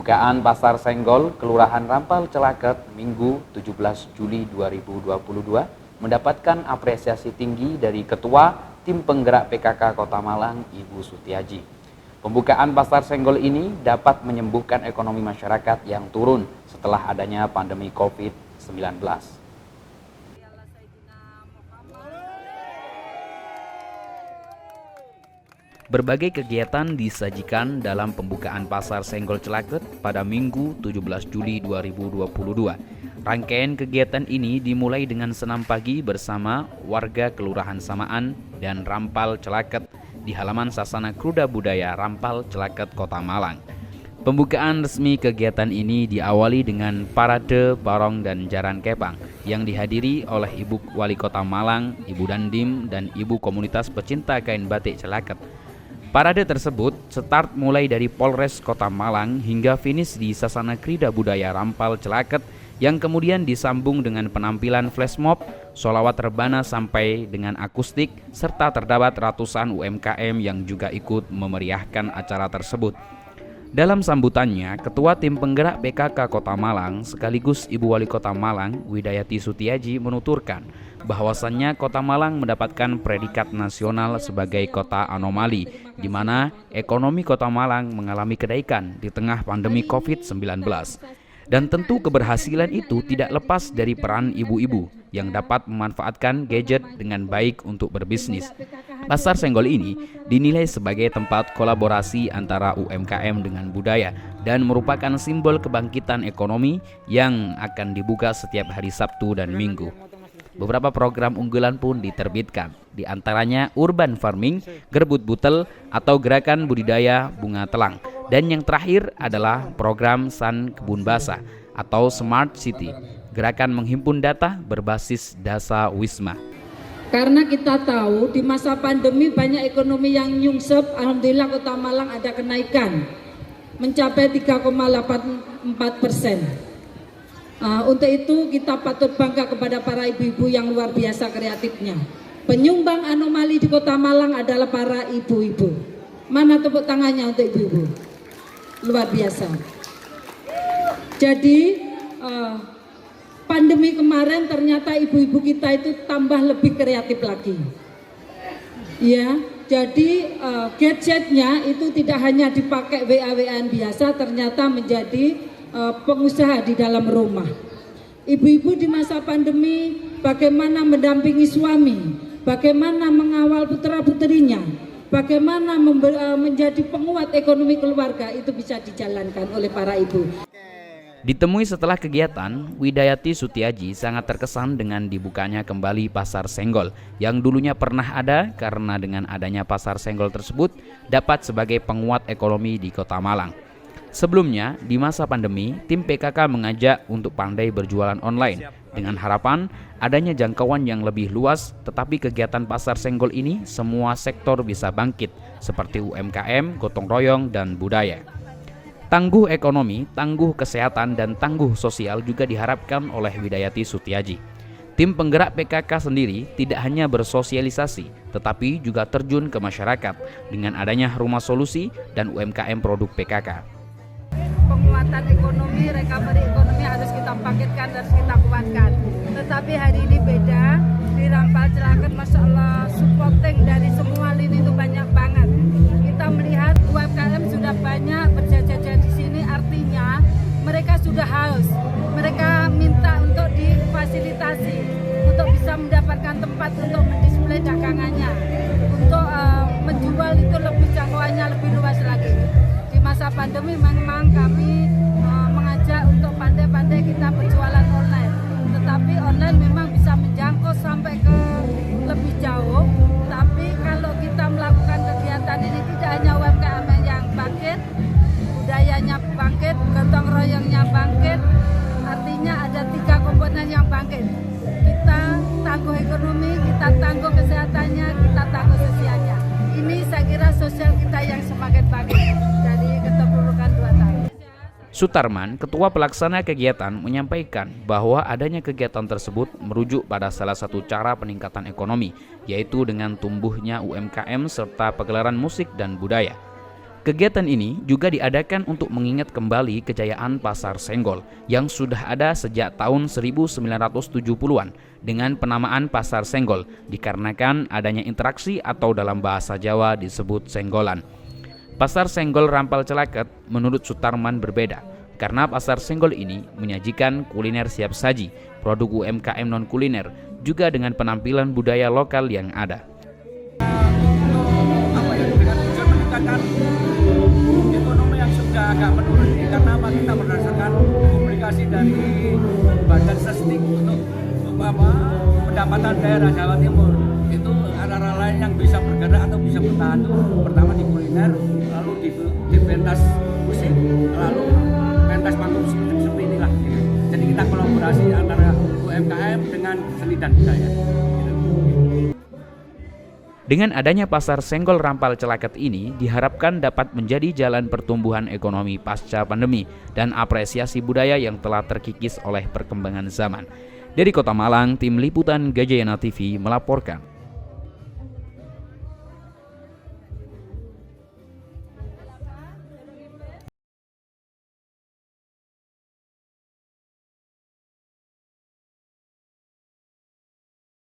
Pembukaan Pasar Senggol, Kelurahan Rampal Celaket, Minggu 17 Juli 2022 mendapatkan apresiasi tinggi dari Ketua Tim Penggerak PKK Kota Malang, Ibu Sutiaji. Pembukaan Pasar Senggol ini dapat menyembuhkan ekonomi masyarakat yang turun setelah adanya pandemi COVID-19. Berbagai kegiatan disajikan dalam pembukaan Pasar Senggol Celaket pada Minggu 17 Juli 2022. Rangkaian kegiatan ini dimulai dengan senam pagi bersama warga Kelurahan Samaan dan Rampal Celaket di halaman Sasana Kruda Budaya Rampal Celaket, Kota Malang. Pembukaan resmi kegiatan ini diawali dengan parade barong dan jaran kepang yang dihadiri oleh Ibu Wali Kota Malang, Ibu Dandim, dan Ibu Komunitas Pecinta Kain Batik Celaket. Parade tersebut start mulai dari Polres Kota Malang hingga finish di Sasana Kruda Budaya Rampal Celaket yang kemudian disambung dengan penampilan flash mob, sholawat rebana sampai dengan akustik, serta terdapat ratusan UMKM yang juga ikut memeriahkan acara tersebut. Dalam sambutannya, Ketua Tim Penggerak PKK Kota Malang sekaligus Ibu Wali Kota Malang, Widayati Sutiaji, menuturkan bahwasannya Kota Malang mendapatkan predikat nasional sebagai kota anomali, di mana ekonomi Kota Malang mengalami kenaikan di tengah pandemi COVID-19. Dan tentu keberhasilan itu tidak lepas dari peran ibu-ibu yang dapat memanfaatkan gadget dengan baik untuk berbisnis. Pasar Senggol ini dinilai sebagai tempat kolaborasi antara UMKM dengan budaya dan merupakan simbol kebangkitan ekonomi yang akan dibuka setiap hari Sabtu dan Minggu. Beberapa program unggulan pun diterbitkan, di antaranya Urban Farming, Gerbut Butel, atau Gerakan Budidaya Bunga Telang. Dan yang terakhir adalah program San Kebun Basah atau Smart City, gerakan menghimpun data berbasis Dasa Wisma. Karena kita tahu di masa pandemi banyak ekonomi yang nyungsep, alhamdulillah Kota Malang ada kenaikan mencapai 3,84%. Untuk itu kita patut bangga kepada para ibu-ibu yang luar biasa kreatifnya. Penyumbang anomali di Kota Malang adalah para ibu-ibu. Mana tepuk tangannya untuk ibu-ibu? Luar biasa. Jadi pandemi kemarin ternyata ibu-ibu kita itu tambah lebih kreatif lagi. Ya, jadi gadgetnya itu tidak hanya dipakai WA-WA biasa, ternyata menjadi pengusaha di dalam rumah. Ibu-ibu di masa pandemi bagaimana mendampingi suami, bagaimana mengawal putra-putrinya, bagaimana menjadi penguat ekonomi keluarga, itu bisa dijalankan oleh para ibu. Ditemui setelah kegiatan, Widayati Sutiaji sangat terkesan dengan dibukanya kembali Pasar Senggol yang dulunya pernah ada karena dengan adanya Pasar Senggol tersebut dapat sebagai penguat ekonomi di Kota Malang. Sebelumnya, di masa pandemi, tim PKK mengajak untuk pandai berjualan online dengan harapan adanya jangkauan yang lebih luas, tetapi kegiatan Pasar Senggol ini semua sektor bisa bangkit seperti UMKM, gotong royong, dan budaya. Tangguh ekonomi, tangguh kesehatan, dan tangguh sosial juga diharapkan oleh Widayati Sutiaji. Tim penggerak PKK sendiri tidak hanya bersosialisasi, tetapi juga terjun ke masyarakat dengan adanya rumah solusi dan UMKM produk PKK. Penguatan ekonomi, recovery ekonomi harus kita bangkitkan, harus kita kuatkan. Tetapi hari ini beda, di Rampal Celaket Masya Allah supporting dari semua lini itu banyak banget. Kita melihat UMKM sudah banyak berjajar di sini, artinya mereka sudah haus. Mereka minta untuk difasilitasi, untuk bisa mendapatkan tempat untuk mendisplay dagangannya, untuk menjual itu lebih jangkauannya lebih luas lagi. Di masa pandemi memang kami mengajak untuk pandai-pandai kita berjualan online, tetapi online memang bisa menjangkau sampai ke lebih jauh. Tapi kalau kita melakukan kegiatan ini tidak hanya UMKM yang bangkit, budayanya bangkit, gotong royongnya bangkit, artinya ada 3 komponen yang bangkit. Kita tangguh ekonomi, kita tangguh kesehatannya, kita tangguh sosialnya. Ini saya kira sosial kita yang semakin bangkit dari keterpurukan 2 tahun. Sutarman, Ketua Pelaksana Kegiatan, menyampaikan bahwa adanya kegiatan tersebut merujuk pada salah satu cara peningkatan ekonomi, yaitu dengan tumbuhnya UMKM serta pegelaran musik dan budaya. Kegiatan ini juga diadakan untuk mengingat kembali kejayaan Pasar Senggol yang sudah ada sejak tahun 1970-an dengan penamaan Pasar Senggol dikarenakan adanya interaksi atau dalam bahasa Jawa disebut senggolan. Pasar Senggol Rampal Celaket menurut Sutarman berbeda karena Pasar Senggol ini menyajikan kuliner siap saji, produk UMKM non-kuliner, juga dengan penampilan budaya lokal yang ada. Dengan tujuan meningkatkan ekonomi yang sudah agak menurun ini, karena kita berdasarkan publikasi dari Badan Statistik untuk pendapatan daerah Jawa Timur itu antara lain yang bisa bergerak atau bisa bertahan itu pertama di kuliner, lalu di pentas musik, lalu pentas panggung seperti inilah. Jadi kita kolaborasi antara UMKM dengan seni dan budaya. Dengan adanya Pasar Senggol Rampal Celaket ini diharapkan dapat menjadi jalan pertumbuhan ekonomi pasca pandemi dan apresiasi budaya yang telah terkikis oleh perkembangan zaman. Dari Kota Malang, Tim Liputan Gajayana TV melaporkan.